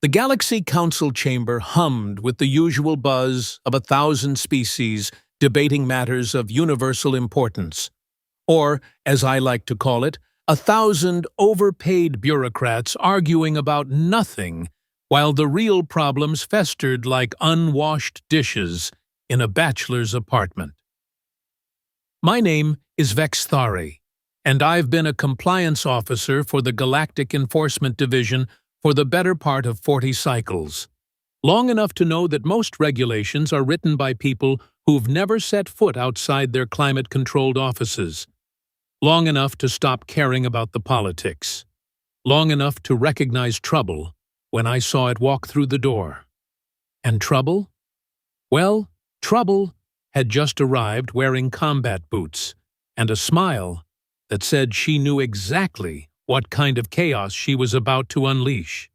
The Galaxy Council chamber hummed with the usual buzz of 1,000 species debating matters of universal importance. Or, as I like to call it, 1,000 overpaid bureaucrats arguing about nothing while the real problems festered like unwashed dishes in a bachelor's apartment. My name is Vex'thari, and I've been a compliance officer for the Galactic Enforcement Division for the better part of 40 cycles. Long enough to know that most regulations are written by people who've never set foot outside their climate-controlled offices. Long enough to stop caring about the politics. Long enough to recognize trouble when I saw it walk through the door. And trouble? Well, trouble had just arrived wearing combat boots and a smile that said she knew exactly what kind of chaos she was about to unleash.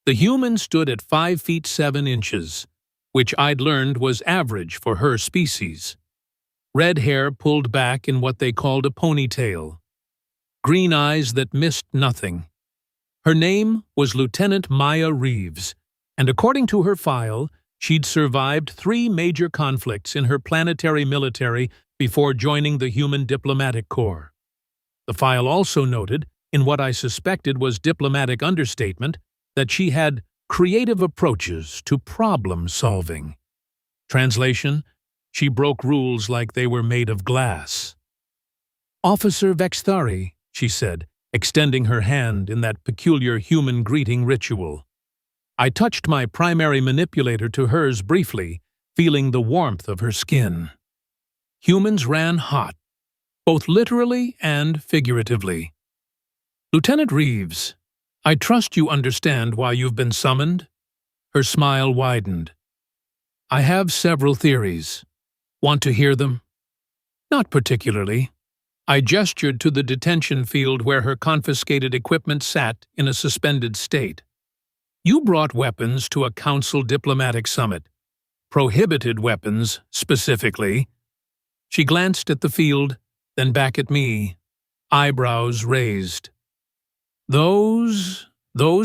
The human stood at 5 feet 7 inches, which I'd learned was average for her species. Red hair pulled back in what they called a ponytail. Green eyes that missed nothing. Her name was Lieutenant Maya Reeves, and according to her file, she'd survived 3 major conflicts in her planetary military before joining the Human Diplomatic Corps. The file also noted, in what I suspected was diplomatic understatement, that she had creative approaches to problem solving. Translation: she broke rules like they were made of glass. "Officer Vex'thari," she said, extending her hand in that peculiar human greeting ritual. I touched my primary manipulator to hers briefly, feeling the warmth of her skin. Humans ran hot, both literally and figuratively. "Lieutenant Reeves, I trust you understand why you've been summoned?" Her smile widened. "I have several theories. Want to hear them?" "Not particularly." I gestured to the detention field where her confiscated equipment sat in a suspended state. "You brought weapons to a council diplomatic summit. Prohibited weapons, specifically." She glanced at the field, then back at me, eyebrows raised. Those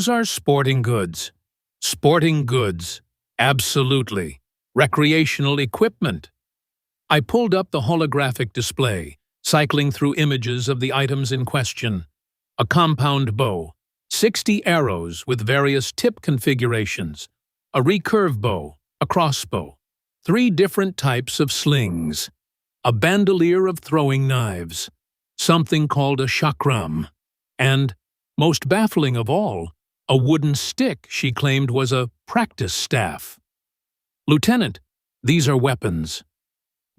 are sporting goods." "Sporting goods, absolutely. Recreational equipment." I pulled up the holographic display, cycling through images of the items in question. A compound bow, 60 arrows with various tip configurations, a recurve bow, a crossbow, 3 different types of slings, a bandolier of throwing knives, something called a chakram, and, most baffling of all, a wooden stick she claimed was a practice staff. "Lieutenant, these are weapons.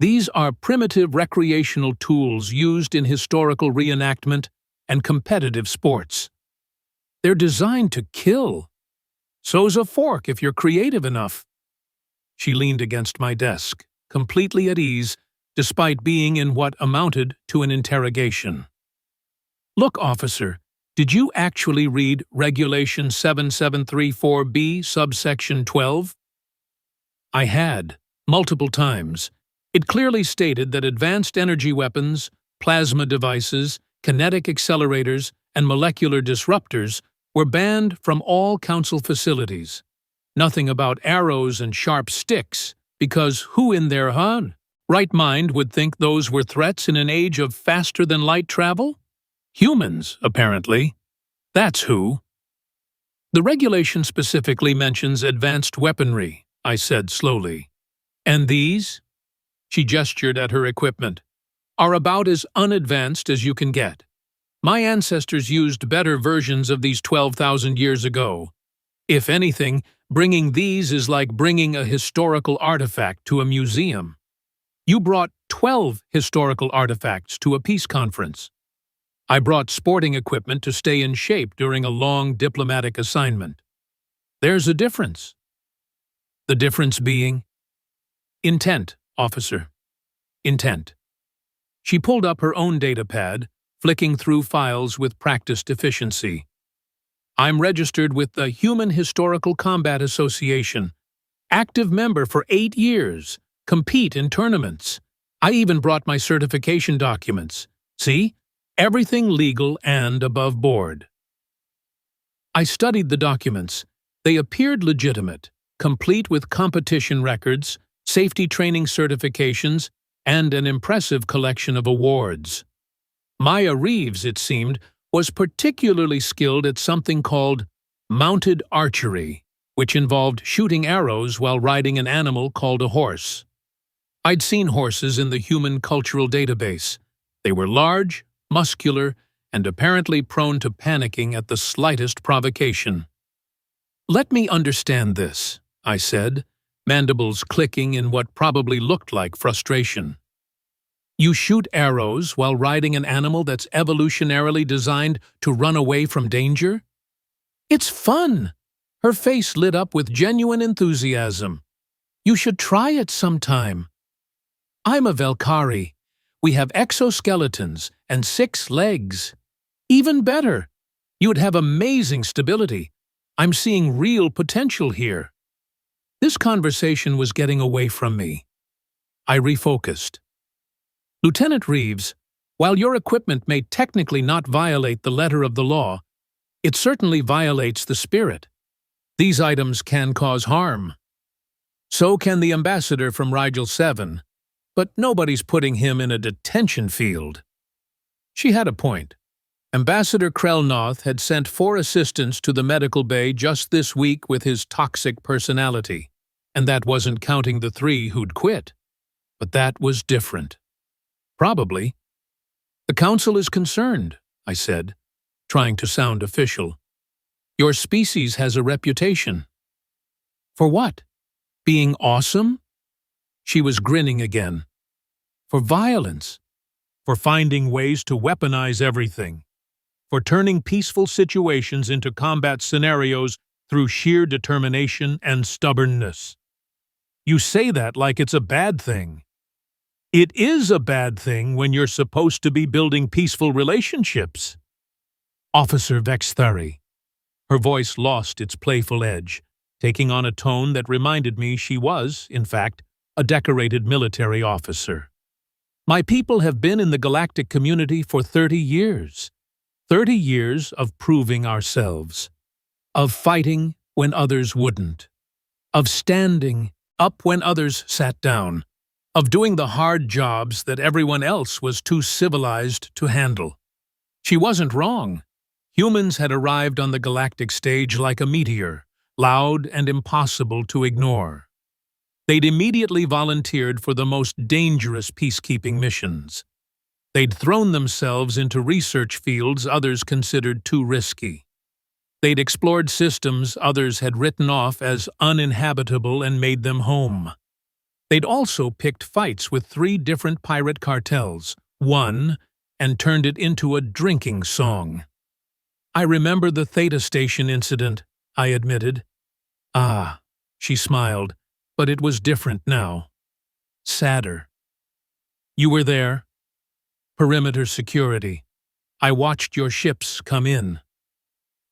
These are primitive recreational tools used in historical reenactment and competitive sports. They're designed to kill. So's a fork if you're creative enough." She leaned against my desk, completely at ease, despite being in what amounted to an interrogation. "Look, officer, did you actually read Regulation 7734B, subsection 12? I had, multiple times. It clearly stated that advanced energy weapons, plasma devices, kinetic accelerators, and molecular disruptors were banned from all council facilities. Nothing about arrows and sharp sticks, because who in their right mind would think those were threats in an age of faster-than-light travel? Humans, apparently. That's who. "The regulation specifically mentions advanced weaponry," I said slowly. "And these?" She gestured at her equipment. "Are about as unadvanced as you can get. My ancestors used better versions of these 12,000 years ago. If anything, bringing these is like bringing a historical artifact to a museum. You brought 12 historical artifacts to a peace conference. I brought sporting equipment to stay in shape during a long diplomatic assignment. There's a difference." "The difference being?" "Intent, officer. Intent." She pulled up her own datapad, flicking through files with practiced efficiency. "I'm registered with the Human Historical Combat Association. Active member for 8 years. Compete in tournaments. I even brought my certification documents. See? Everything legal and above board." I studied the documents, They appeared legitimate, complete with competition records, safety training certifications, and an impressive collection of awards. Maya Reeves, it seemed, was particularly skilled at something called mounted archery, which involved shooting arrows while riding an animal called a horse. I'd seen horses in the human cultural database. They were large, muscular, and apparently prone to panicking at the slightest provocation. "Let me understand this," I said, mandibles clicking in what probably looked like frustration. "You shoot arrows while riding an animal that's evolutionarily designed to run away from danger?" "It's fun!" Her face lit up with genuine enthusiasm. "You should try it sometime." "I'm a Vex'thari. We have exoskeletons and 6 legs. Even better! You'd have amazing stability. I'm seeing real potential here." This conversation was getting away from me. I refocused. "Lieutenant Reeves, while your equipment may technically not violate the letter of the law, it certainly violates the spirit. These items can cause harm. So can the ambassador from Rigel 7, but nobody's putting him in a detention field." She had a point. Ambassador Krelnoth had sent 4 assistants to the medical bay just this week with his toxic personality, and that wasn't counting the 3 who'd quit. But that was different. "Probably." "The Council is concerned," I said, trying to sound official. "Your species has a reputation." "For what? Being awesome?" She was grinning again. "For violence. For finding ways to weaponize everything. For turning peaceful situations into combat scenarios through sheer determination and stubbornness." "You say that like it's a bad thing." "It is a bad thing when you're supposed to be building peaceful relationships." "Officer Vex'thari." Her voice lost its playful edge, taking on a tone that reminded me she was, in fact, a decorated military officer. "My people have been in the galactic community for 30 years. 30 years of proving ourselves. Of fighting when others wouldn't. Of standing up when others sat down. Of doing the hard jobs that everyone else was too civilized to handle." She wasn't wrong. Humans had arrived on the galactic stage like a meteor, loud and impossible to ignore. They'd immediately volunteered for the most dangerous peacekeeping missions. They'd thrown themselves into research fields others considered too risky. They'd explored systems others had written off as uninhabitable and made them home. They'd also picked fights with 3 different pirate cartels, won, and turned it into a drinking song. "I remember the Theta Station incident," I admitted. "Ah," she smiled, but it was different now. Sadder. "You were there. Perimeter security. I watched your ships come in."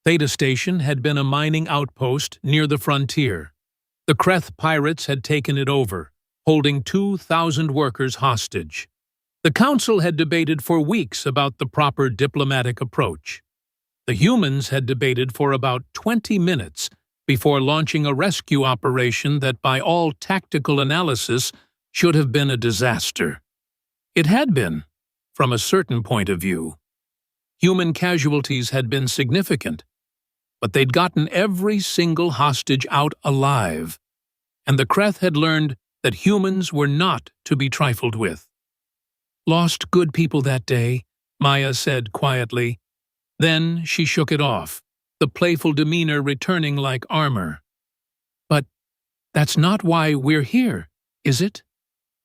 Theta Station had been a mining outpost near the frontier. The Kreth pirates had taken it over, holding 2,000 workers hostage. The Council had debated for weeks about the proper diplomatic approach. The humans had debated for about 20 minutes before launching a rescue operation that by all tactical analysis should have been a disaster. It had been, from a certain point of view. Human casualties had been significant, but they'd gotten every single hostage out alive, and the Kreth had learned that humans were not to be trifled with. "Lost good people that day," Maya said quietly. Then she shook it off, the playful demeanor returning like armor. "But that's not why we're here, is it?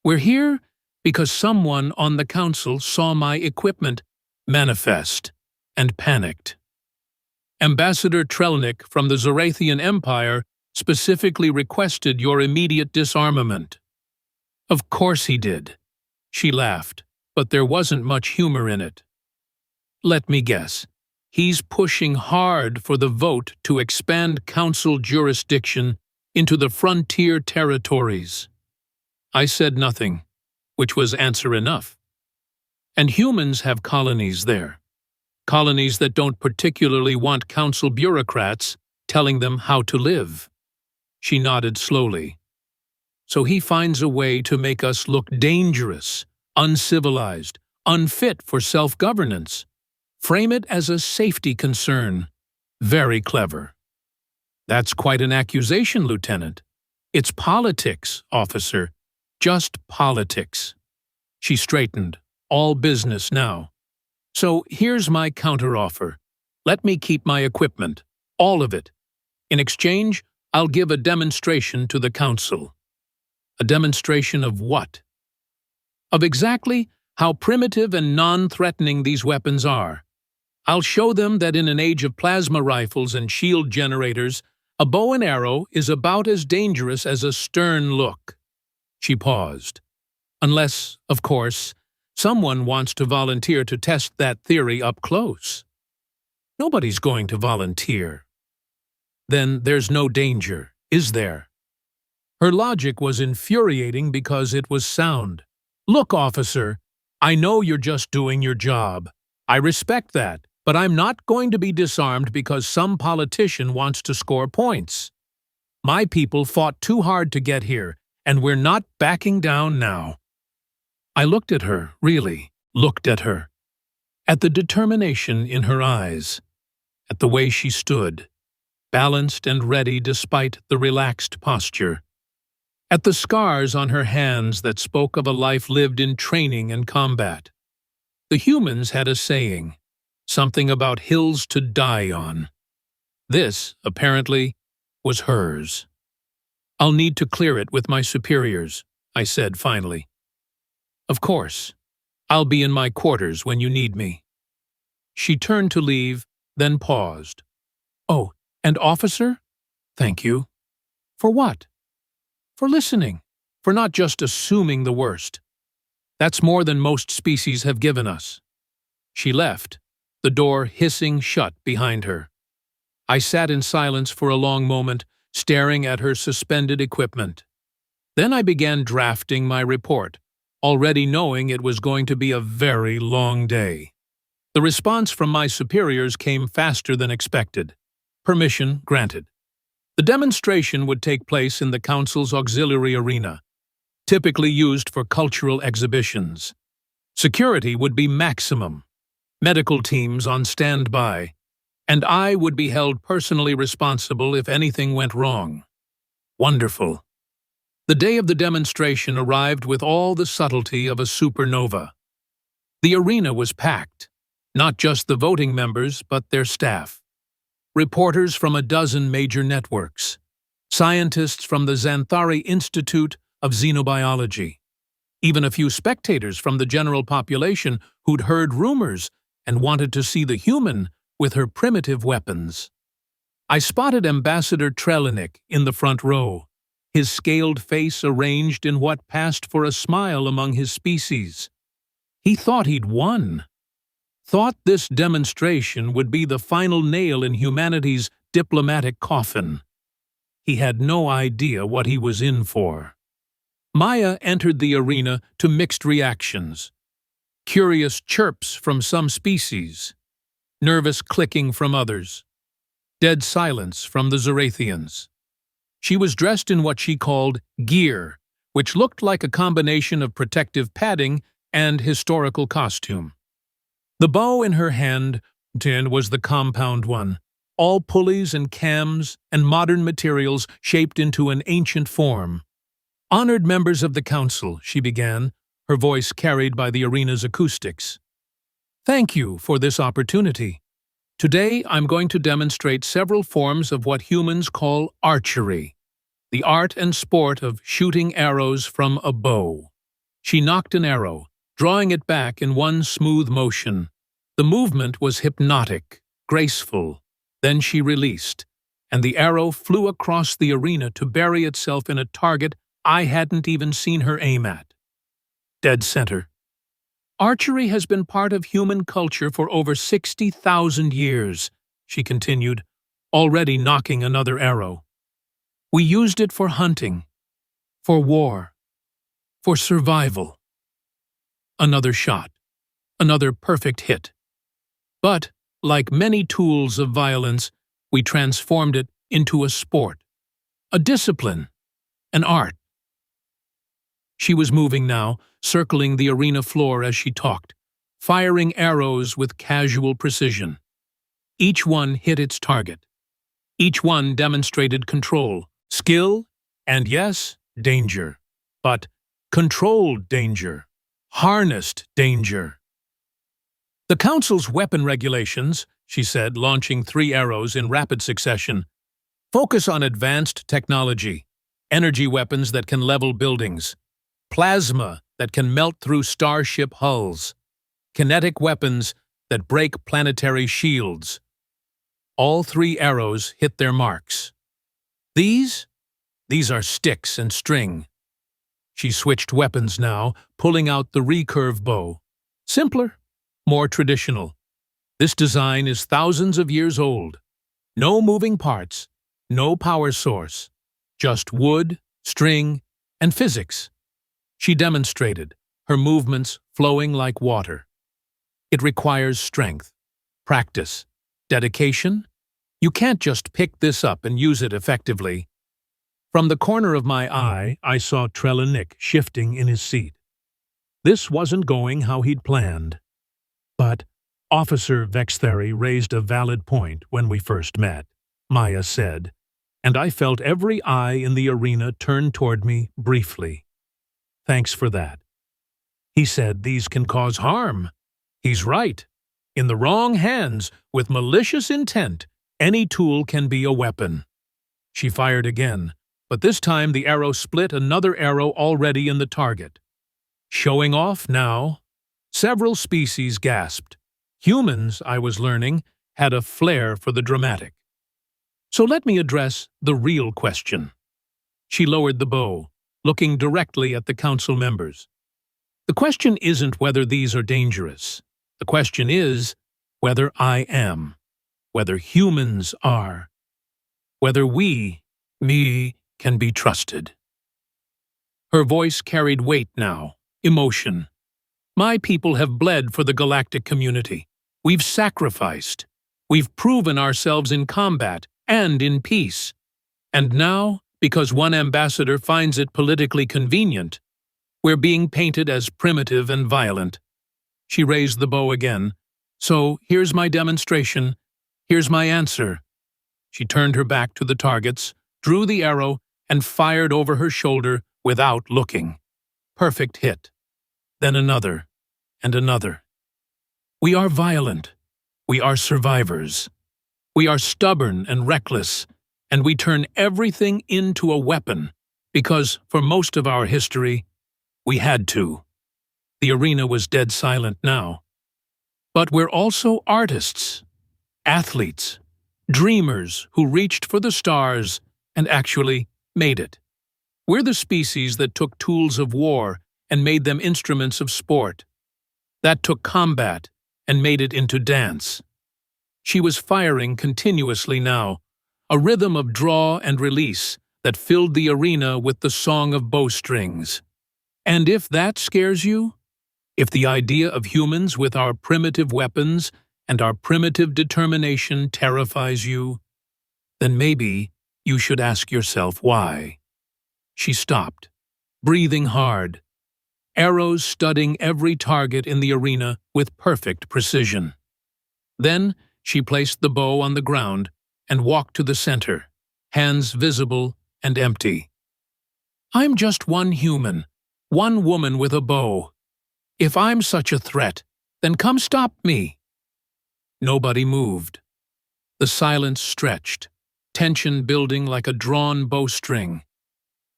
We're here because someone on the Council saw my equipment manifest and panicked. Ambassador Trelnick from the Zorathian Empire specifically requested your immediate disarmament." "Of course he did." She laughed, but there wasn't much humor in it. "Let me guess. He's pushing hard for the vote to expand Council jurisdiction into the frontier territories." I said nothing, which was answer enough. "And humans have colonies there. Colonies that don't particularly want Council bureaucrats telling them how to live. She nodded slowly. So he finds a way to make us look dangerous, uncivilized, unfit for self-governance. Frame it as a safety concern. Very clever. That's quite an accusation, Lieutenant. It's politics, officer. Just politics. She straightened. All business now. So here's my counteroffer. Let me keep my equipment. All of it. In exchange, I'll give a demonstration to the Council. A demonstration of what? Of exactly how primitive and non-threatening these weapons are. I'll show them that in an age of plasma rifles and shield generators, a bow and arrow is about as dangerous as a stern look. She paused. Unless, of course, someone wants to volunteer to test that theory up close. Nobody's going to volunteer. Then there's no danger, is there? Her logic was infuriating because it was sound. Look, officer, I know you're just doing your job. I respect that, but I'm not going to be disarmed because some politician wants to score points. My people fought too hard to get here, and we're not backing down now. I looked at her, really, looked at her. At the determination in her eyes, at the way she stood, balanced and ready despite the relaxed posture, at the scars on her hands that spoke of a life lived in training and combat. The humans had a saying, something about hills to die on. This, apparently, was hers. I'll need to clear it with my superiors, I said finally. Of course. I'll be in my quarters when you need me. She turned to leave, then paused. Oh, and officer? Thank you. For what? For listening. For not just assuming the worst. That's more than most species have given us. She left, the door hissing shut behind her. I sat in silence for a long moment, staring at her suspended equipment. Then I began drafting my report, already knowing it was going to be a very long day. The response from my superiors came faster than expected. Permission granted. The demonstration would take place in the Council's auxiliary arena, typically used for cultural exhibitions. Security would be maximum, medical teams on standby, and I would be held personally responsible if anything went wrong. Wonderful. The day of the demonstration arrived with all the subtlety of a supernova. The arena was packed, not just the voting members, but their staff. Reporters from a dozen major networks, scientists from the Vex'thari Institute of Xenobiology, even a few spectators from the general population who'd heard rumors and wanted to see the human with her primitive weapons. I spotted Ambassador Trelinik in the front row, his scaled face arranged in what passed for a smile among his species. He thought he'd won. Thought this demonstration would be the final nail in humanity's diplomatic coffin. He had no idea what he was in for. Maya entered the arena to mixed reactions. Curious chirps from some species, nervous clicking from others, dead silence from the Zorathians. She was dressed in what she called gear, which looked like a combination of protective padding and historical costume. The bow in her hand was the compound one, all pulleys and cams and modern materials shaped into an ancient form. Honored members of the Council, she began, her voice carried by the arena's acoustics. Thank you for this opportunity. Today I'm going to demonstrate several forms of what humans call archery, the art and sport of shooting arrows from a bow. She knocked an arrow, drawing it back in one smooth motion. The movement was hypnotic, graceful. Then she released, and the arrow flew across the arena to bury itself in a target I hadn't even seen her aim at. Dead center. Archery has been part of human culture for over 60,000 years, she continued, already knocking another arrow. We used it for hunting, for war, for survival. Another shot, another perfect hit. But, like many tools of violence, we transformed it into a sport, a discipline, an art. She was moving now, circling the arena floor as she talked, firing arrows with casual precision. Each one hit its target. Each one demonstrated control, skill, and yes, danger. But controlled danger, harnessed danger. The Council's weapon regulations, she said, launching 3 arrows in rapid succession, focus on advanced technology, energy weapons that can level buildings, plasma that can melt through starship hulls, kinetic weapons that break planetary shields. All 3 arrows hit their marks. These are sticks and string. She switched weapons now, pulling out the recurve bow. Simpler, more traditional. This design is thousands of years old. No moving parts, no power source, just wood, string, and physics. She demonstrated, her movements flowing like water. It requires strength, practice, dedication. You can't just pick this up and use it effectively. From the corner of my eye, I saw Trelawney shifting in his seat. This wasn't going how he'd planned. But Officer Vex'thari raised a valid point when we first met, Maya said, and I felt every eye in the arena turn toward me briefly. Thanks for that. He said these can cause harm. He's right. In the wrong hands, with malicious intent, any tool can be a weapon. She fired again, but this time the arrow split another arrow already in the target. Showing off now? Several species gasped. Humans, I was learning, had a flair for the dramatic. So let me address the real question. She lowered the bow, looking directly at the council members. The question isn't whether these are dangerous. The question is whether I am, whether humans are, whether we, me, can be trusted. Her voice carried weight now, emotion. My people have bled for the galactic community. We've sacrificed. We've proven ourselves in combat and in peace. And now, because one ambassador finds it politically convenient, we're being painted as primitive and violent. She raised the bow again. So here's my demonstration. Here's my answer. She turned her back to the targets, drew the arrow, and fired over her shoulder without looking. Perfect hit. Then another, and another. We are violent. We are survivors. We are stubborn and reckless, and we turn everything into a weapon, because for most of our history, we had to. The arena was dead silent now. But we're also artists, athletes, dreamers who reached for the stars and actually made it. We're the species that took tools of war and made them instruments of sport, that took combat and made it into dance. She was firing continuously now, a rhythm of draw and release that filled the arena with the song of bowstrings. And if that scares you, if the idea of humans with our primitive weapons and our primitive determination terrifies you, then maybe you should ask yourself why. She stopped, breathing hard, arrows studding every target in the arena with perfect precision. Then she placed the bow on the ground and walked to the center, hands visible and empty. I'm just one human, one woman with a bow. If I'm such a threat, then come stop me. Nobody moved. The silence stretched, tension building like a drawn bowstring.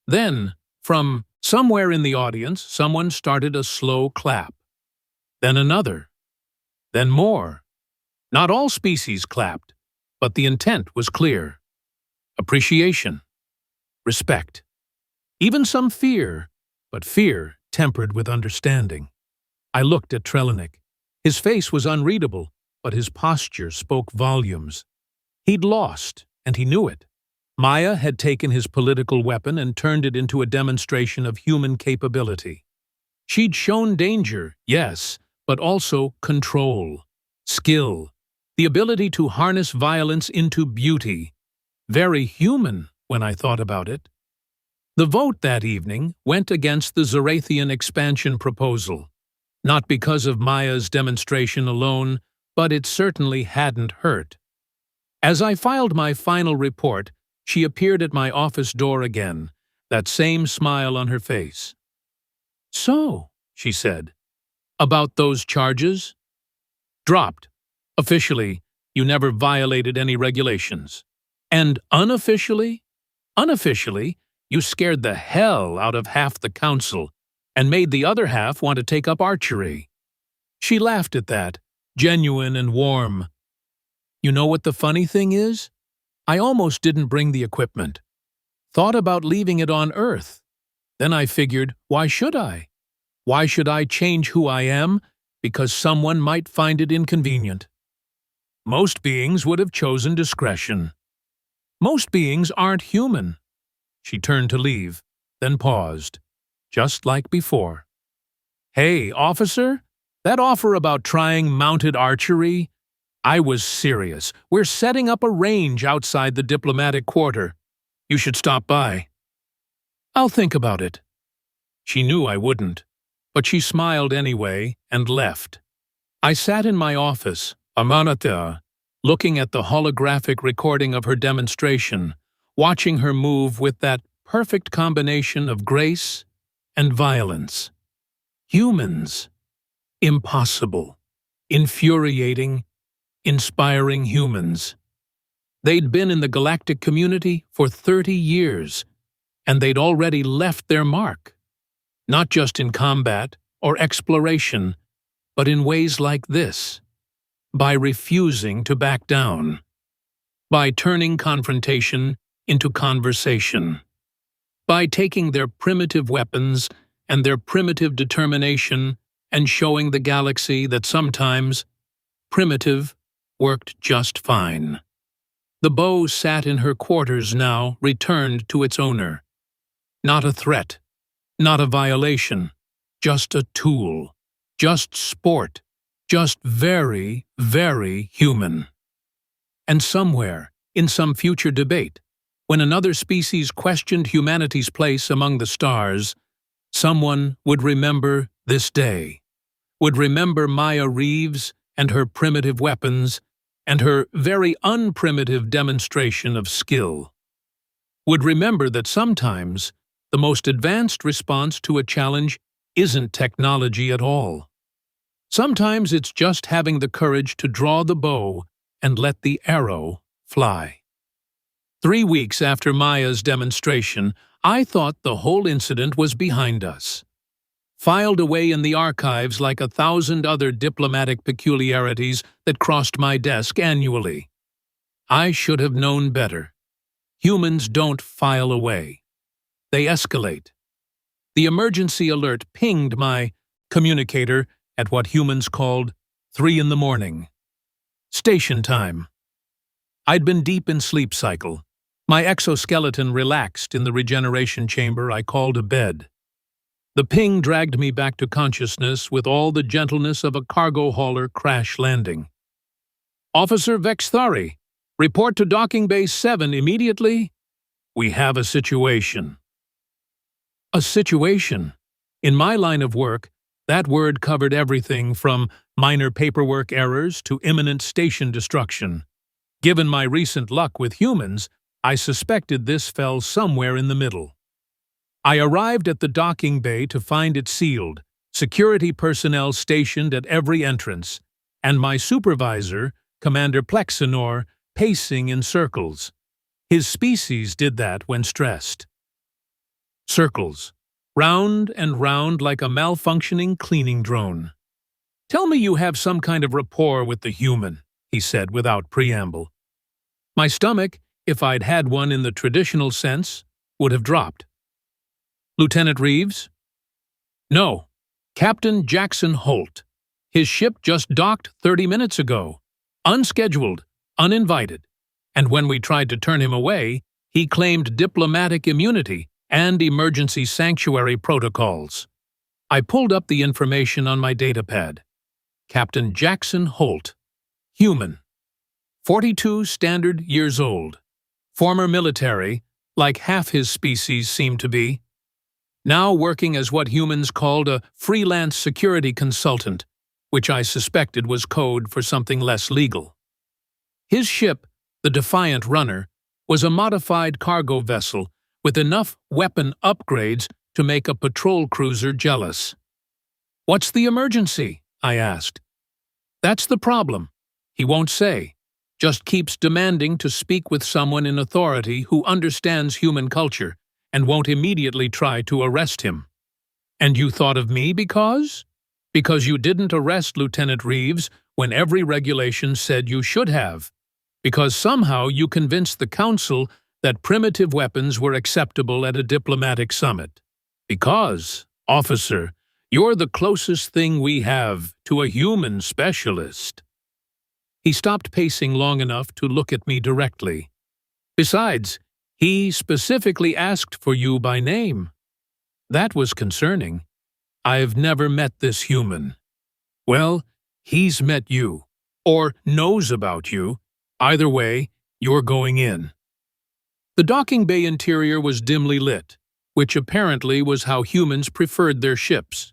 Then, from somewhere in the audience, someone started a slow clap. Then another. Then more. Not all species clapped, but the intent was clear. Appreciation. Respect. Even some fear, but fear tempered with understanding. I looked at Trelawney. His face was unreadable, but his posture spoke volumes. He'd lost, and he knew it. Maya had taken his political weapon and turned it into a demonstration of human capability. She'd shown danger, yes, but also control, skill, the ability to harness violence into beauty. very human when I thought about it. The vote that evening went against the Zarathian expansion proposal, not because of Maya's demonstration alone, but it certainly hadn't hurt. As I filed my final report, she appeared at my office door again, that same smile on her face. "So," she said, "about those charges?" "Dropped. Officially, you never violated any regulations. And unofficially? Unofficially, you scared the hell out of half the council and made the other half want to take up archery." She laughed at that, genuine and warm. "You know what the funny thing is? I almost didn't bring the equipment. Thought about leaving it on Earth. Then I figured, why should I? Why should I change who I am because someone might find it inconvenient? Most beings would have chosen discretion. Most beings aren't human." She turned to leave, then paused, just like before. "Hey, officer, that offer about trying mounted archery? I was serious. We're setting up a range outside the diplomatic quarter. You should stop by." "I'll think about it." She knew I wouldn't, but she smiled anyway and left. I sat in my office, a monitor, looking at the holographic recording of her demonstration, watching her move with that perfect combination of grace and violence. Humans. Impossible. Infuriating. Inspiring humans. They'd been in the galactic community for 30 years, and they'd already left their mark. Not just in combat or exploration, but in ways like this. By refusing to back down. By turning confrontation into conversation. By taking their primitive weapons and their primitive determination and showing the galaxy that sometimes primitive worked just fine. The bow sat in her quarters now, returned to its owner. Not a threat, not a violation, just a tool, just sport, just very, very human. And somewhere, in some future debate, when another species questioned humanity's place among the stars, someone would remember this day, would remember Maya Reeves and her primitive weapons and her very unprimitive demonstration of skill. Would remember that sometimes the most advanced response to a challenge isn't technology at all. Sometimes it's just having the courage to draw the bow and let the arrow fly. 3 weeks after Maya's demonstration, I thought the whole incident was behind us. Filed away in the archives like 1,000 other diplomatic peculiarities that crossed my desk annually. I should have known better. Humans don't file away. They escalate. The emergency alert pinged my communicator at what humans called 3 in the morning. Station time. I'd been deep in sleep cycle. My exoskeleton relaxed in the regeneration chamber I called a bed. The ping dragged me back to consciousness with all the gentleness of a cargo hauler crash landing. "Officer Vex'thari, report to Docking Bay 7 immediately. We have a situation." A situation. In my line of work, that word covered everything from minor paperwork errors to imminent station destruction. Given my recent luck with humans, I suspected this fell somewhere in the middle. I arrived at the docking bay to find it sealed, security personnel stationed at every entrance, and my supervisor, Commander Plexinor, pacing in circles. His species did that when stressed. Circles. Round and round like a malfunctioning cleaning drone. "Tell me you have some kind of rapport with the human," he said without preamble. My stomach, if I'd had one in the traditional sense, would have dropped. "Lieutenant Reeves?" "No, Captain Jackson Holt. His ship just docked 30 minutes ago. Unscheduled, uninvited. And when we tried to turn him away, he claimed diplomatic immunity and emergency sanctuary protocols." I pulled up the information on my datapad. Captain Jackson Holt. Human. 42 standard years old. Former military, like half his species seemed to be. Now working as what humans called a freelance security consultant, which I suspected was code for something less legal. His ship, the Defiant Runner, was a modified cargo vessel with enough weapon upgrades to make a patrol cruiser jealous. "What's the emergency?" I asked. "That's the problem. He won't say, just keeps demanding to speak with someone in authority who understands human culture and won't immediately try to arrest him." "And you thought of me because?" "Because you didn't arrest Lieutenant Reeves when every regulation said you should have. Because somehow you convinced the Council that primitive weapons were acceptable at a diplomatic summit. Because, officer, you're the closest thing we have to a human specialist." He stopped pacing long enough to look at me directly. "Besides, he specifically asked for you by name." That was concerning. "I've never met this human." "Well, he's met you, or knows about you. Either way, you're going in." The docking bay interior was dimly lit, which apparently was how humans preferred their ships.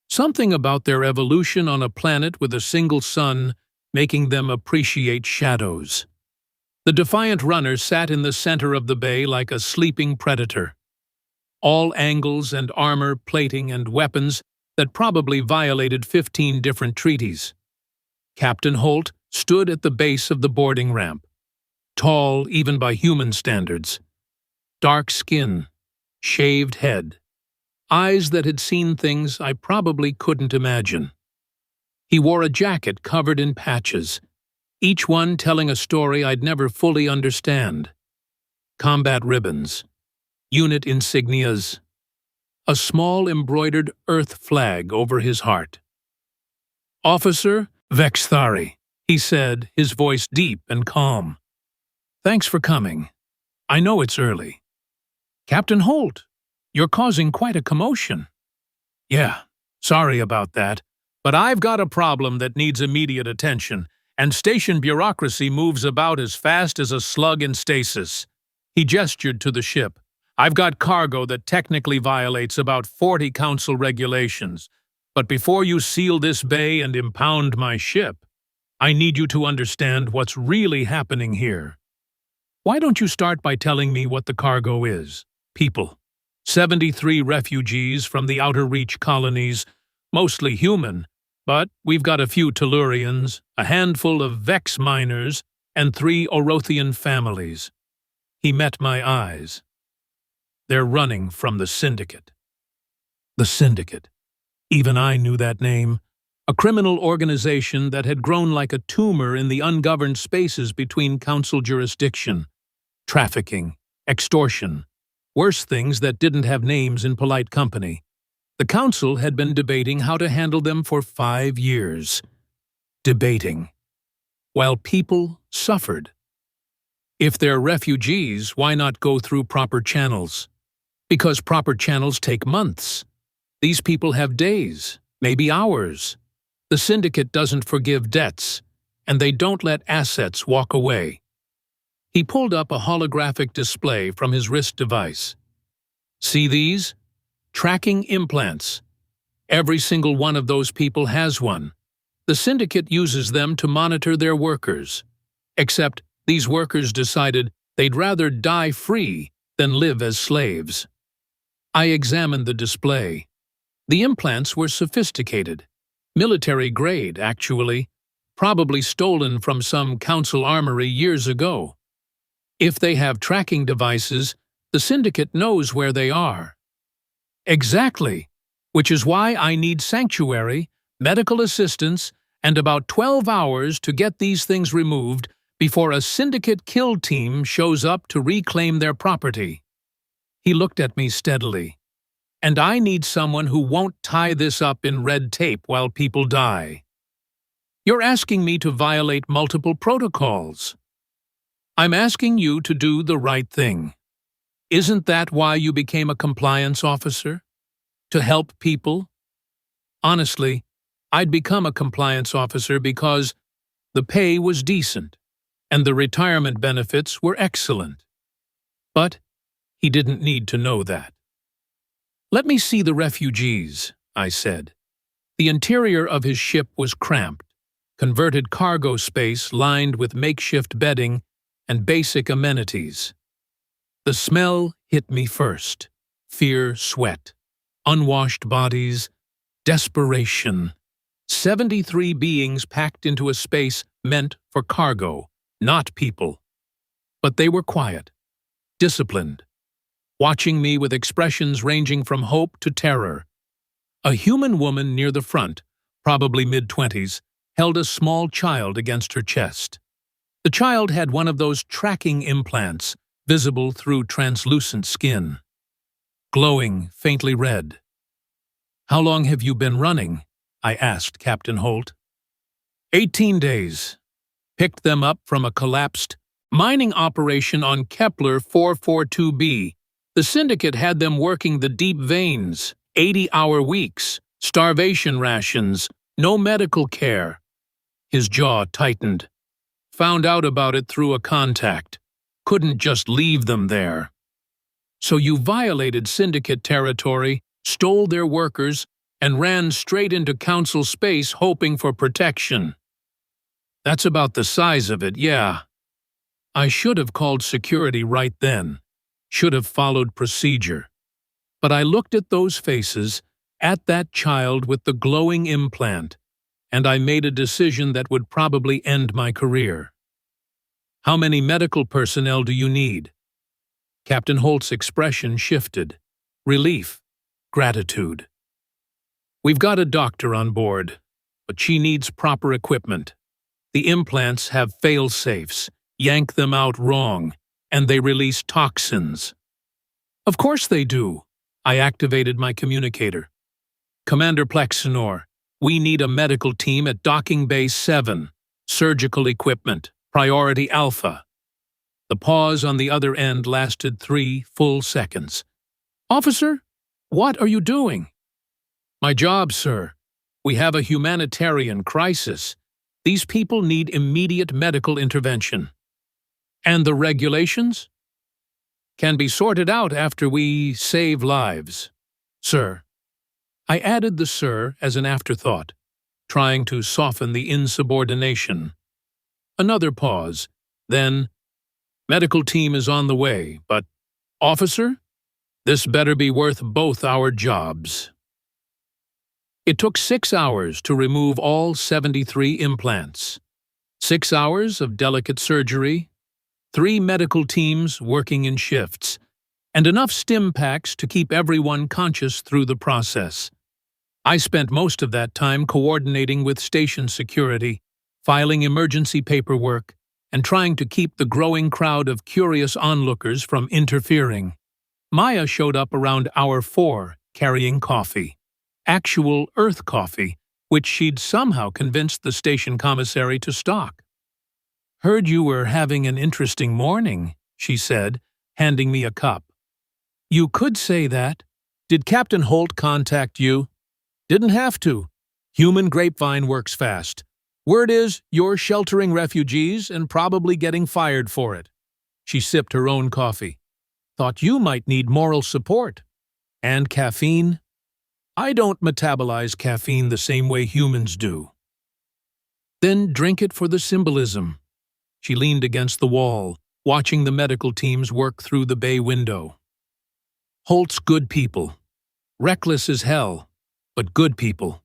Something about their evolution on a planet with a single sun making them appreciate shadows. The Defiant Runner sat in the center of the bay like a sleeping predator. All angles and armor, plating, and weapons that probably violated 15 different treaties. Captain Holt stood at the base of the boarding ramp, tall even by human standards. Dark skin, shaved head, eyes that had seen things I probably couldn't imagine. He wore a jacket covered in patches, each one telling a story I'd never fully understand. Combat ribbons, unit insignias, a small embroidered Earth flag over his heart. "Officer Vex'thari," he said, his voice deep and calm. "Thanks for coming. I know it's early." "Captain Holt, you're causing quite a commotion." "Yeah, sorry about that, but I've got a problem that needs immediate attention, and station bureaucracy moves about as fast as a slug in stasis." He gestured to the ship. "I've got cargo that technically violates about 40 Council regulations, but before you seal this bay and impound my ship, I need you to understand what's really happening here." "Why don't you start by telling me what the cargo is?" "People. 73 refugees from the Outer Reach colonies, mostly human, but we've got a few Tellurians, a handful of Vex miners, and 3 Orothian families." He met my eyes. "They're running from the Syndicate." The Syndicate. Even I knew that name. A criminal organization that had grown like a tumor in the ungoverned spaces between Council jurisdiction. Trafficking, extortion, worse things that didn't have names in polite company. The Council had been debating how to handle them for 5 years. Debating. While people suffered. If they're refugees, why not go through proper channels? Because proper channels take months. These people have days, maybe hours. The Syndicate doesn't forgive debts, and they don't let assets walk away. He pulled up a holographic display from his wrist device. "See these? Tracking implants. Every single one of those people has one. The Syndicate uses them to monitor their workers. Except these workers decided they'd rather die free than live as slaves." I examined the display. The implants were sophisticated. Military grade, actually. Probably stolen from some Council armory years ago. If they have tracking devices, the Syndicate knows where they are. Exactly. Which is why I need sanctuary, medical assistance, and about 12 hours to get these things removed before a Syndicate kill team shows up to reclaim their property. He looked at me steadily. "And I need someone who won't tie this up in red tape while people die." "You're asking me to violate multiple protocols." "I'm asking you to do the right thing. Isn't that why you became a compliance officer? To help people?" Honestly, I'd become a compliance officer because the pay was decent, and the retirement benefits were excellent. But he didn't need to know that. "Let me see the refugees," I said. The interior of his ship was cramped, converted cargo space lined with makeshift bedding and basic amenities. The smell hit me first. Fear, sweat, unwashed bodies, desperation. 73 beings packed into a space meant for cargo, not people. But they were quiet, disciplined, watching me with expressions ranging from hope to terror. A human woman near the front, probably mid-20s, held a small child against her chest. The child had one of those tracking implants, visible through translucent skin. Glowing, faintly red. "How long have you been running?" I asked Captain Holt. 18 days. Picked them up from a collapsed mining operation on Kepler 442b. The Syndicate had them working the deep veins, 80-hour weeks, starvation rations, no medical care. His jaw tightened. Found out about it through a contact. Couldn't just leave them there. "So you violated Syndicate territory, stole their workers, and ran straight into Council space hoping for protection." "That's about the size of it, yeah. I should have called security right then. Should have followed procedure. But I looked at those faces, at that child with the glowing implant, and I made a decision that would probably end my career." "How many medical personnel do you need?" Captain Holt's expression shifted. Relief. Gratitude. "We've got a doctor on board, but she needs proper equipment. The implants have fail-safes. Yank them out wrong, and they release toxins." "Of course they do." I activated my communicator. "Commander Plexinor, we need a medical team at Docking Bay 7. Surgical equipment. Priority Alpha." The pause on the other end lasted 3 full seconds. "Officer, what are you doing?" "My job, sir. We have a humanitarian crisis. These people need immediate medical intervention." "And the regulations?" "Can be sorted out after we save lives, sir." I added the "sir" as an afterthought, trying to soften the insubordination. Another pause, then, "Medical team is on the way, but, officer, this better be worth both our jobs." It took 6 hours to remove all 73 implants. 6 hours of delicate surgery, 3 medical teams working in shifts, and enough stim packs to keep everyone conscious through the process. I spent most of that time coordinating with station security, filing emergency paperwork, and trying to keep the growing crowd of curious onlookers from interfering. Maya showed up around hour 4, carrying coffee. Actual Earth coffee, which she'd somehow convinced the station commissary to stock. "Heard you were having an interesting morning," she said, handing me a cup. "You could say that. Did Captain Holt contact you?" "Didn't have to. Human grapevine works fast. Word is you're sheltering refugees and probably getting fired for it." She sipped her own coffee. "Thought you might need moral support. And caffeine? I don't metabolize caffeine the same way humans do." "Then drink it for the symbolism." She leaned against the wall, watching the medical teams work through the bay window. "Holt's good people. Reckless as hell, but good people.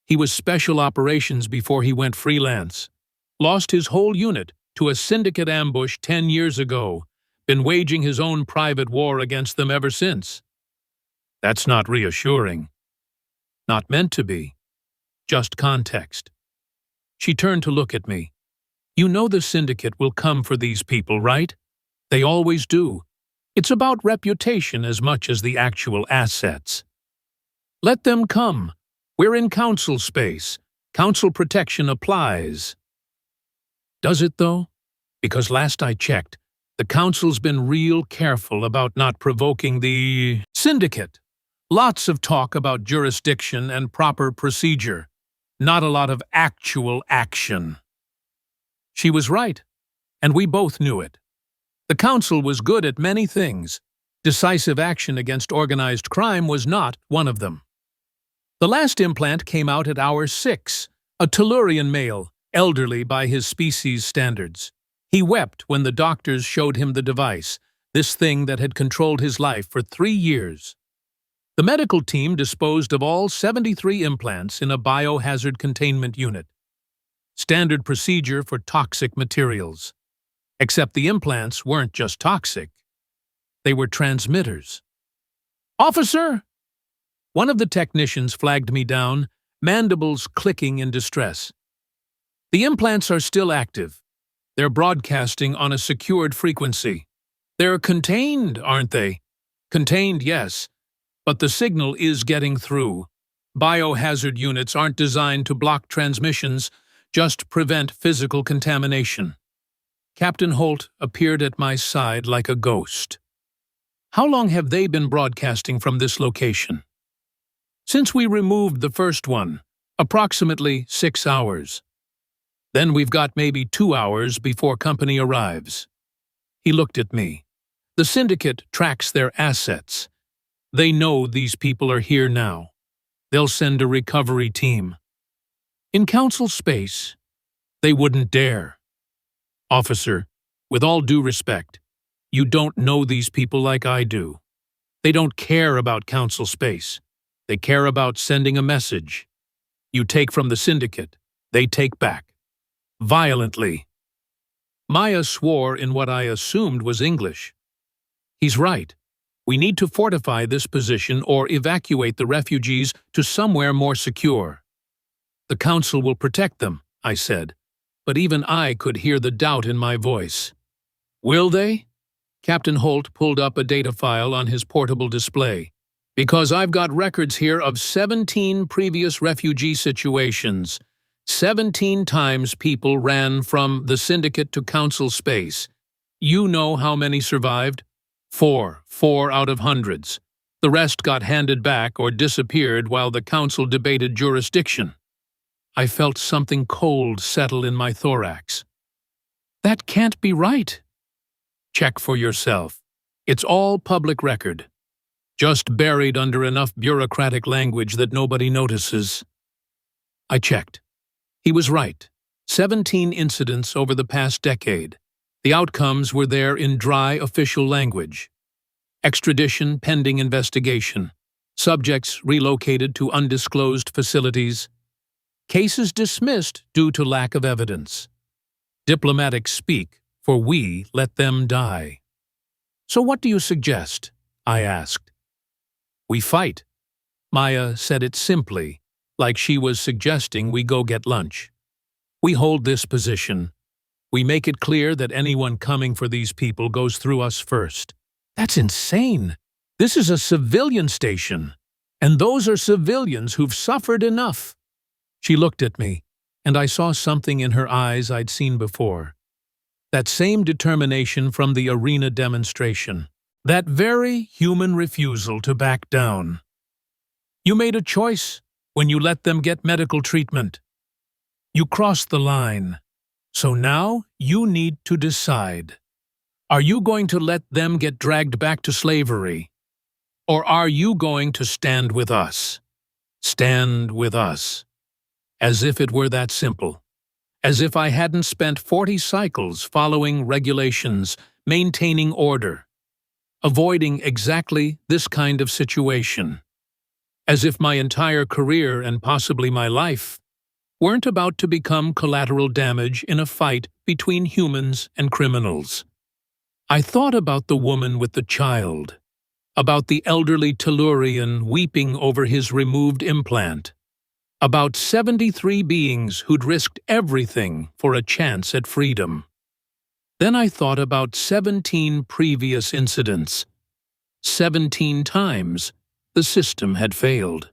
He was special operations before he went freelance. Lost his whole unit to a Syndicate ambush 10 years ago. Been waging his own private war against them ever since." "That's not reassuring." "Not meant to be. Just context." She turned to look at me. "You know the Syndicate will come for these people, right? They always do. It's about reputation as much as the actual assets. Let them come. We're in Council space. Council protection applies." "Does it, though? Because last I checked, the Council's been real careful about not provoking the Syndicate. Lots of talk about jurisdiction and proper procedure. Not a lot of actual action." She was right, and we both knew it. The Council was good at many things. Decisive action against organized crime was not one of them. The last implant came out at hour 6, a Tellurian male, elderly by his species standards. He wept when the doctors showed him the device, this thing that had controlled his life for 3 years. The medical team disposed of all 73 implants in a biohazard containment unit. Standard procedure for toxic materials. Except the implants weren't just toxic. They were transmitters. "Officer!" One of the technicians flagged me down, mandibles clicking in distress. "The implants are still active. They're broadcasting on a secured frequency. They're contained, aren't they?" "Contained, yes. But the signal is getting through. Biohazard units aren't designed to block transmissions, just prevent physical contamination." Captain Holt appeared at my side like a ghost. "How long have they been broadcasting from this location?" "Since we removed the first one, approximately 6 hours. Then we've got maybe 2 hours before company arrives." He looked at me. "The Syndicate tracks their assets. They know these people are here now. They'll send a recovery team." "In Council space, they wouldn't dare." "Officer, with all due respect, you don't know these people like I do. They don't care about Council space. They care about sending a message. You take from the Syndicate, they take back. Violently." Maya swore in what I assumed was English. "He's right. We need to fortify this position or evacuate the refugees to somewhere more secure." "The Council will protect them," I said, but even I could hear the doubt in my voice. "Will they?" Captain Holt pulled up a data file on his portable display. "Because I've got records here of 17 previous refugee situations. 17 times people ran from the Syndicate to Council space. You know how many survived? 4 out of hundreds. The rest got handed back or disappeared while the Council debated jurisdiction." I felt something cold settle in my thorax. "That can't be right." "Check for yourself. It's all public record. Just buried under enough bureaucratic language that nobody notices." I checked. He was right. 17 incidents over the past decade. The outcomes were there in dry official language. Extradition pending investigation. Subjects relocated to undisclosed facilities. Cases dismissed due to lack of evidence. Diplomatic speak, for we let them die. "So what do you suggest?" I asked. "We fight." Maya said it simply, like she was suggesting we go get lunch. "We hold this position. We make it clear that anyone coming for these people goes through us first." "That's insane. This is a civilian station, and those are civilians who've suffered enough." She looked at me, and I saw something in her eyes I'd seen before. That same determination from the arena demonstration. That very human refusal to back down. "You made a choice when you let them get medical treatment. You crossed the line. So now you need to decide. Are you going to let them get dragged back to slavery? Or are you going to stand with us? Stand with us." As if it were that simple. As if I hadn't spent 40 cycles following regulations, maintaining order, avoiding exactly this kind of situation. As if my entire career and possibly my life weren't about to become collateral damage in a fight between humans and criminals. I thought about the woman with the child, about the elderly Tellurian weeping over his removed implant, about 73 beings who'd risked everything for a chance at freedom. Then I thought about 17 previous incidents. 17 times the system had failed.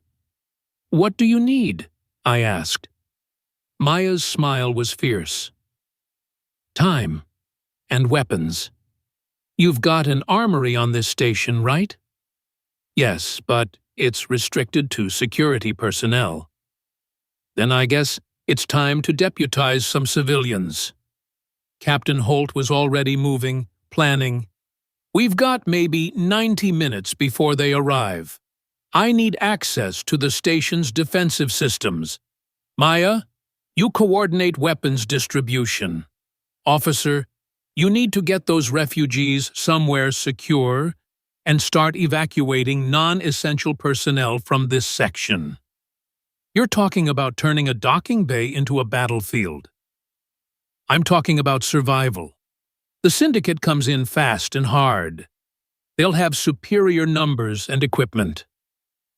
"What do you need?" I asked. Maya's smile was fierce. "Time. And weapons. You've got an armory on this station, right?" "Yes, but it's restricted to security personnel." "Then I guess it's time to deputize some civilians." Captain Holt was already moving, planning. We've got maybe 90 minutes before they arrive. I need access to the station's defensive systems. Maya, you coordinate weapons distribution. Officer, you need to get those refugees somewhere secure and start evacuating non-essential personnel from this section. You're talking about turning a docking bay into a battlefield. I'm talking about survival. The Syndicate comes in fast and hard. They'll have superior numbers and equipment.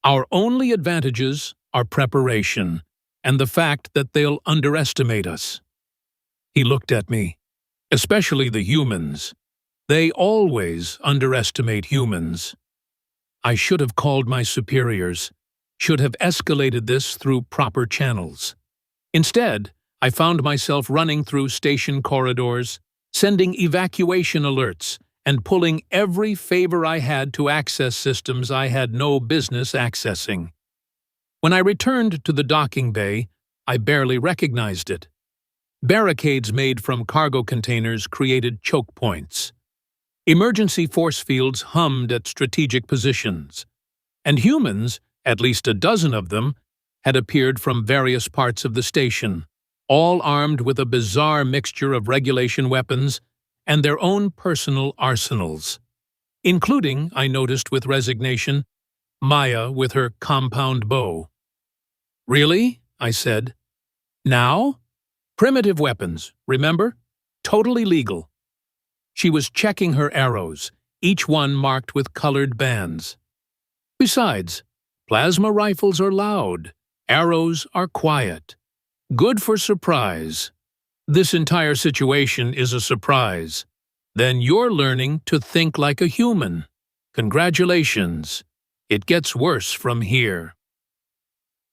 Our only advantages are preparation and the fact that they'll underestimate us. He looked at me. Especially the humans. They always underestimate humans. I should have called my superiors, should have escalated this through proper channels. Instead, I found myself running through station corridors, sending evacuation alerts, and pulling every favor I had to access systems I had no business accessing. When I returned to the docking bay, I barely recognized it. Barricades made from cargo containers created choke points. Emergency force fields hummed at strategic positions. And humans, at least a dozen of them, had appeared from various parts of the station, all armed with a bizarre mixture of regulation weapons and their own personal arsenals, including, I noticed with resignation, Maya with her compound bow. "Really?" I said. "Now?" "Primitive weapons, remember? Totally legal." She was checking her arrows, each one marked with colored bands. "Besides, plasma rifles are loud, arrows are quiet. Good for surprise. This entire situation is a surprise. Then you're learning to think like a human. Congratulations. It gets worse from here."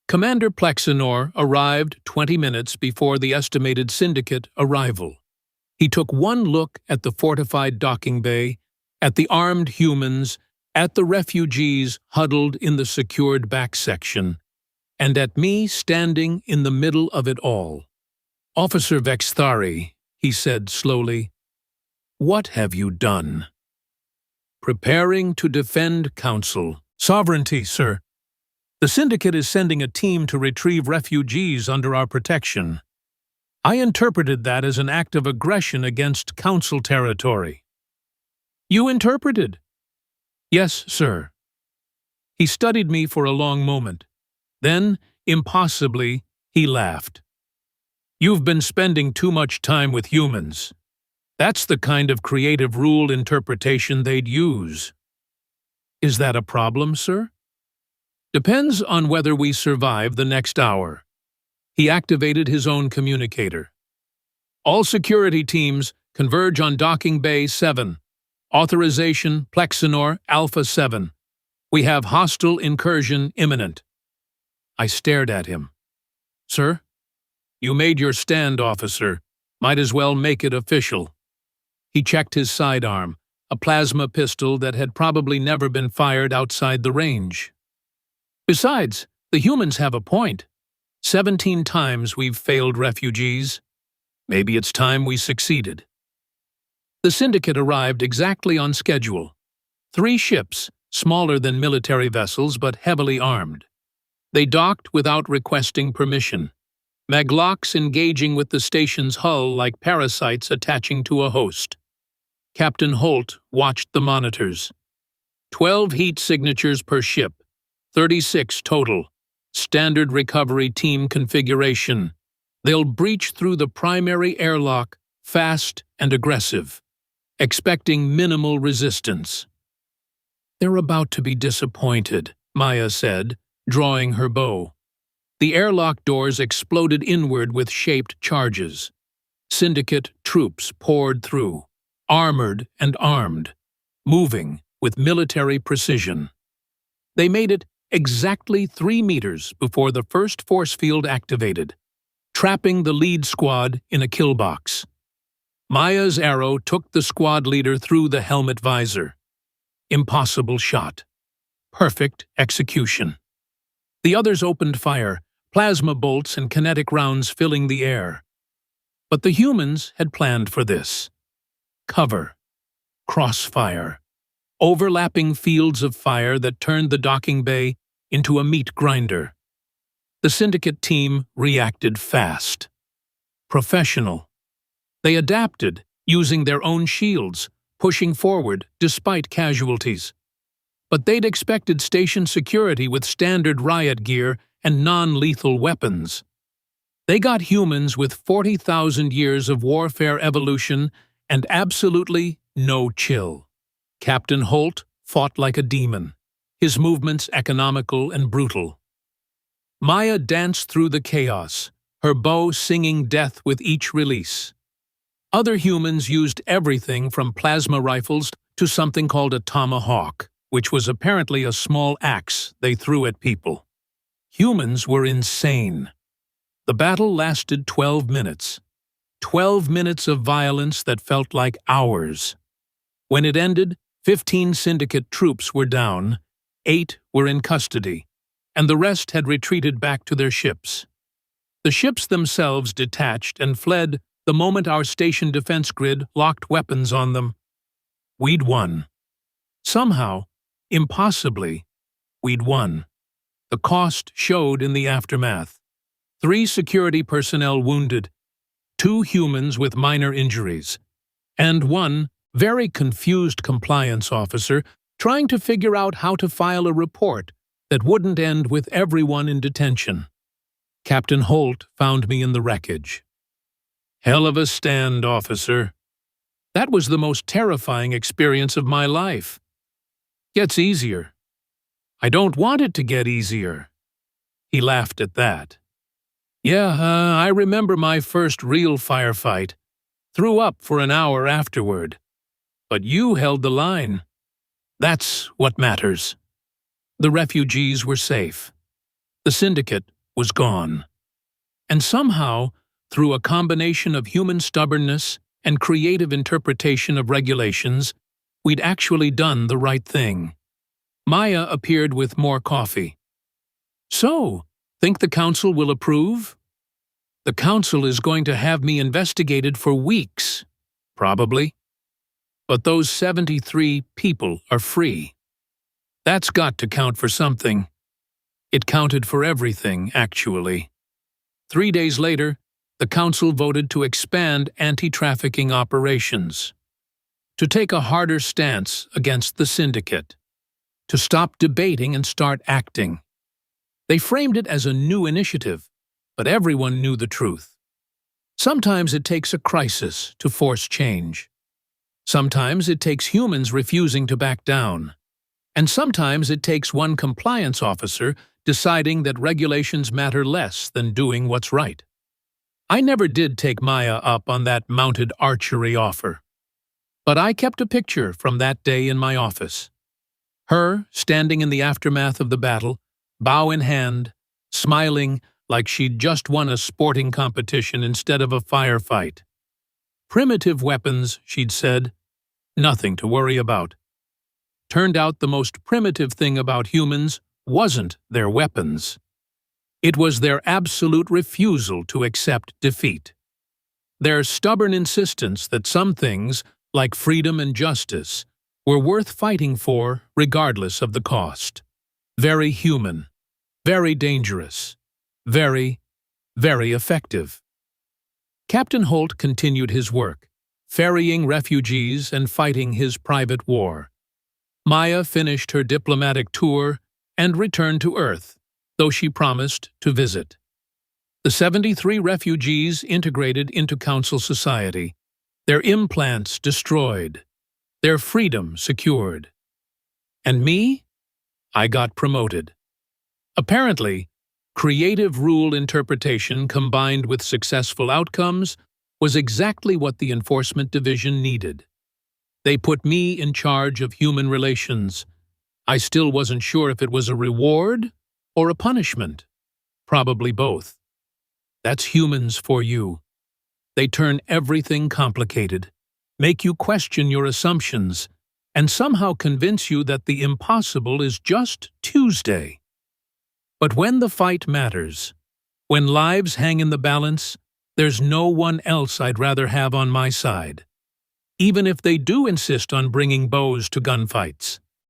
Commander Plexanor arrived 20 minutes before the estimated Syndicate arrival. He took one look at the fortified docking bay, at the armed humans, at the refugees huddled in the secured back section, and at me standing in the middle of it all. "Officer Vex'thari," he said slowly, "what have you done?" "Preparing to defend Council. Sovereignty, sir. The Syndicate is sending a team to retrieve refugees under our protection. I interpreted that as an act of aggression against Council territory." "You interpreted?" "Yes, sir." He studied me for a long moment. Then, impossibly, he laughed. "You've been spending too much time with humans. That's the kind of creative rule interpretation they'd use." "Is that a problem, sir?" "Depends on whether we survive the next hour." He activated his own communicator. "All security teams converge on Docking Bay 7. Authorization Plexanor Alpha 7. We have hostile incursion imminent." I stared at him. "Sir?" "You made your stand, officer. Might as well make it official." He checked his sidearm, a plasma pistol that had probably never been fired outside the range. "Besides, the humans have a point. 17 times we've failed refugees. Maybe it's time we succeeded." The Syndicate arrived exactly on schedule. 3 ships, smaller than military vessels but heavily armed. They docked without requesting permission, maglocks engaging with the station's hull like parasites attaching to a host. Captain Holt watched the monitors. 12 heat signatures per ship. 36 total. Standard recovery team configuration. They'll breach through the primary airlock, fast and aggressive, expecting minimal resistance. "They're about to be disappointed," Maya said, drawing her bow. The airlock doors exploded inward with shaped charges. Syndicate troops poured through, armored and armed, moving with military precision. They made it exactly 3 meters before the first force field activated, trapping the lead squad in a kill box. Maya's arrow took the squad leader through the helmet visor. Impossible shot. Perfect execution. The others opened fire, plasma bolts and kinetic rounds filling the air. But the humans had planned for this. Cover. crossfire. Overlapping fields of fire that turned the docking bay into a meat grinder. The Syndicate team reacted fast. Professional. They adapted, using their own shields, pushing forward despite casualties. But they'd expected station security with standard riot gear and non-lethal weapons. They got humans with 40,000 years of warfare evolution and absolutely no chill. Captain Holt fought like a demon, his movements economical and brutal. Maya danced through the chaos, her bow singing death with each release. Other humans used everything from plasma rifles to something called a tomahawk, which was apparently a small axe they threw at people. Humans were insane. The battle lasted 12 minutes. 12 minutes of violence that felt like hours. When it ended, 15 Syndicate troops were down, 8 were in custody, and the rest had retreated back to their ships. The ships themselves detached and fled the moment our station defense grid locked weapons on them. We'd won. Somehow, impossibly, we'd won. The cost showed in the aftermath. 3 security personnel wounded, 2 humans with minor injuries, and 1 very confused compliance officer trying to figure out how to file a report that wouldn't end with everyone in detention. Captain Holt found me in the wreckage. Hell of a stand, officer. That was the most terrifying experience of my life. Gets easier. I don't want it to get easier. He laughed at that. Yeah, I remember my first real firefight. Threw up for an hour afterward. But you held the line. That's what matters. The refugees were safe. The Syndicate was gone. And somehow, through a combination of human stubbornness and creative interpretation of regulations, we'd actually done the right thing. Maya appeared with more coffee. So, think the Council will approve? The Council is going to have me investigated for weeks. Probably. But those 73 people are free. That's got to count for something. It counted for everything, actually. 3 days later, the Council voted to expand anti-trafficking operations, to take a harder stance against the Syndicate, to stop debating and start acting. They framed it as a new initiative, but everyone knew the truth. Sometimes it takes a crisis to force change. Sometimes it takes humans refusing to back down. And sometimes it takes one compliance officer deciding that regulations matter less than doing what's right. I never did take Maya up on that mounted archery offer. But I kept a picture from that day in my office. Her standing in the aftermath of the battle, bow in hand, smiling like she'd just won a sporting competition instead of a firefight. Primitive weapons, she'd said. Nothing to worry about. Turned out the most primitive thing about humans wasn't their weapons. It was their absolute refusal to accept defeat. Their stubborn insistence that some things, like freedom and justice, were worth fighting for regardless of the cost. Very human, very dangerous, very, very effective. Captain Holt continued his work, ferrying refugees and fighting his private war. Maya finished her diplomatic tour and returned to Earth, though she promised to visit. The 73 refugees integrated into Council society, their implants destroyed, their freedom secured. And me? I got promoted. Apparently, creative rule interpretation combined with successful outcomes was exactly what the Enforcement Division needed. They put me in charge of human relations. I still wasn't sure if it was a reward or a punishment. Probably both. That's humans for you. They turn everything complicated, make you question your assumptions, and somehow convince you that the impossible is just Tuesday. But when the fight matters, when lives hang in the balance, there's no one else I'd rather have on my side. even if they do insist on bringing bows to gunfights.